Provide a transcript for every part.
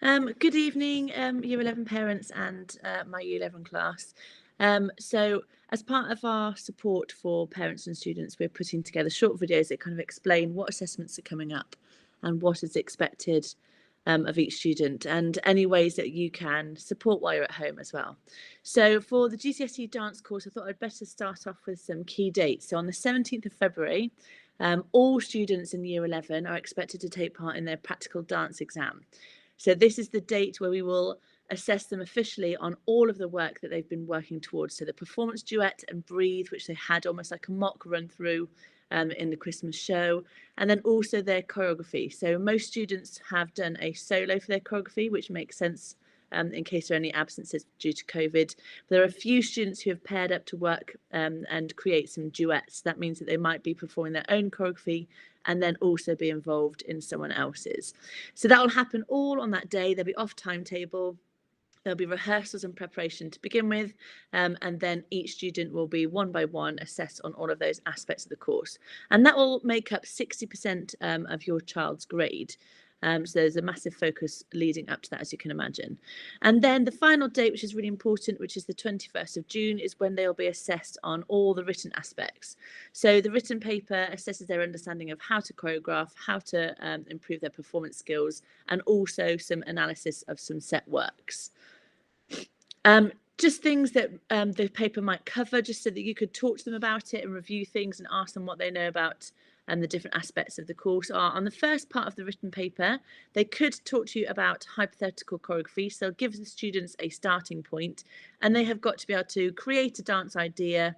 Good evening, Year 11 parents and my Year 11 class. So, as part of our support for parents and students, we're putting together short videos that kind of explain what assessments are coming up and what is expected of each student, and any ways that you can support while you're at home as well. So, for the GCSE dance course, I thought I'd better start off with some key dates. So, on the 17th of February, all students in Year 11 are expected to take part in their practical dance exam. So this is the date where we will assess them officially on all of the work that they've been working towards. So the performance duet and breathe, which they had almost like a mock run through in the Christmas show, and then also their choreography. So most students have done a solo for their choreography, which makes sense in case there are any absences due to COVID. But there are a few students who have paired up to work and create some duets. That means that they might be performing their own choreography and then also be involved in someone else's. So that will happen all on that day. There'll be off timetable. There'll be rehearsals and preparation to begin with, and then each student will be one by one assessed on all of those aspects of the course. And that will make up 60% of your child's grade. So there's a massive focus leading up to that, as you can imagine. And then the final date, which is really important, which is the 21st of June, is when they'll be assessed on all the written aspects. So the written paper assesses their understanding of how to choreograph, how to improve their performance skills, and also some analysis of some set works. Just things that the paper might cover, just so that you could talk to them about it and review things and ask them what they know about the different aspects of the course are. On the first part of the written paper, they could talk to you about hypothetical choreography. So give the students a starting point, and they have got to be able to create a dance idea,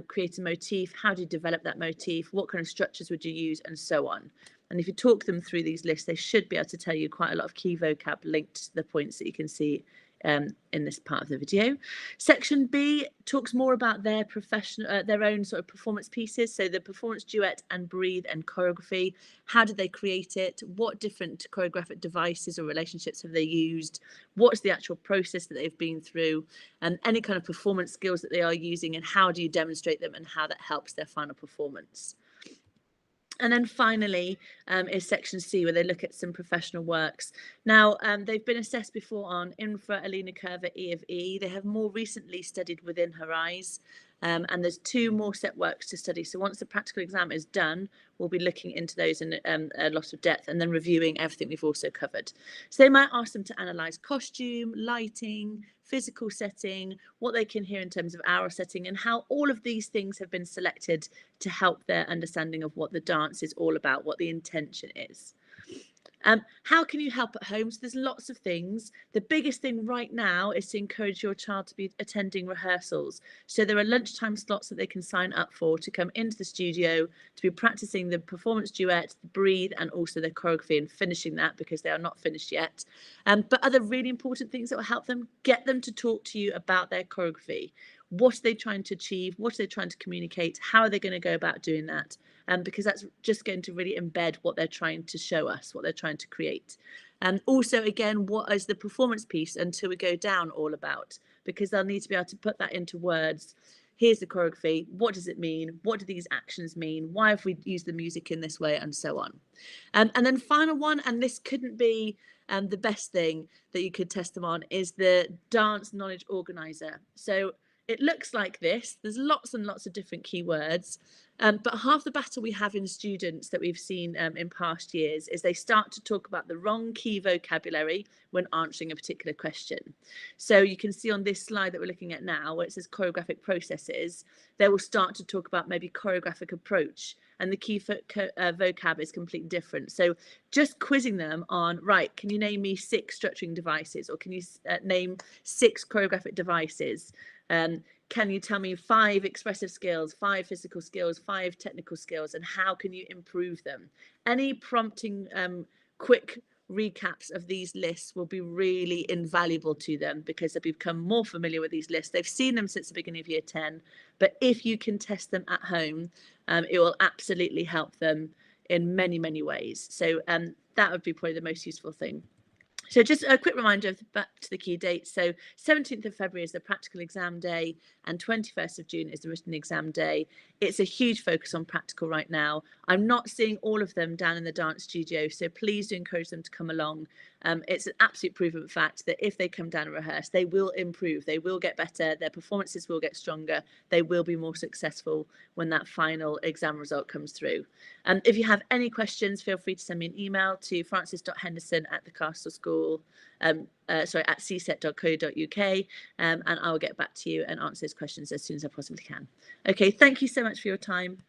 create a motif. How do you develop that motif? What kind of structures would you use, and so on. And if you talk them through these lists, they should be able to tell you quite a lot of key vocab linked to the points that you can see in this part of the video. Section B talks more about their their own sort of performance pieces. So the performance duet and breathe and choreography. How did they create it? What different choreographic devices or relationships have they used? What's the actual process that they've been through? And any kind of performance skills that they are using, and how do you demonstrate them, and how that helps their final performance. And then finally is section C, where they look at some professional works. Now, they've been assessed before on Infra, Alina Curva, E of E. They have more recently studied Within Her Eyes. And there's 2 more set works to study. So once the practical exam is done, we'll be looking into those in a lot of depth, and then reviewing everything we've also covered. So they might ask them to analyse costume, lighting, physical setting, what they can hear in terms of aural setting, and how all of these things have been selected to help their understanding of what the dance is all about, what the intention is. How can you help at home? So there's lots of things. The biggest thing right now is to encourage your child to be attending rehearsals. So there are lunchtime slots that they can sign up for to come into the studio to be practicing the performance duet, the breathe, and also their choreography, and finishing that because they are not finished yet. But other really important things that will help them: get them to talk to you about their choreography. What are they trying to achieve? What are they trying to communicate? How are they going to go about doing that? Because that's just going to really embed what they're trying to show us, what they're trying to create. And also, again, what is the performance piece Until We Go Down all about? Because they'll need to be able to put that into words. Here's the choreography. What does it mean? What do these actions mean? Why have we used the music in this way? And so on. And then final one, and this couldn't be the best thing that you could test them on, is the dance knowledge organizer. So it looks like this. There's lots and lots of different keywords. But half the battle we have in students that we've seen in past years is they start to talk about the wrong key vocabulary when answering a particular question. So you can see on this slide that we're looking at now, where it says choreographic processes, they will start to talk about maybe choreographic approach, and the key vocab is completely different. So just quizzing them on, right, can you name me 6 structuring devices, or can you name 6 choreographic devices? Can you tell me 5 expressive skills, 5 physical skills, 5 technical skills, and how can you improve them? Any prompting, quick recaps of these lists will be really invaluable to them, because they've become more familiar with these lists. They've seen them since the beginning of year 10, but if you can test them at home, it will absolutely help them in many, many ways. So that would be probably the most useful thing. So just a quick reminder of back to the key dates. So 17th of February is the practical exam day and 21st of June is the written exam day. It's a huge focus on practical right now. I'm not seeing all of them down in the dance studio, so please do encourage them to come along. It's an absolute proven fact that if they come down and rehearse, they will improve, they will get better, their performances will get stronger, they will be more successful when that final exam result comes through. If you have any questions, feel free to send me an email to francis.henderson@thecastleschool, at cset.co.uk, and I will get back to you and answer those questions as soon as I possibly can. Okay, thank you so much for your time.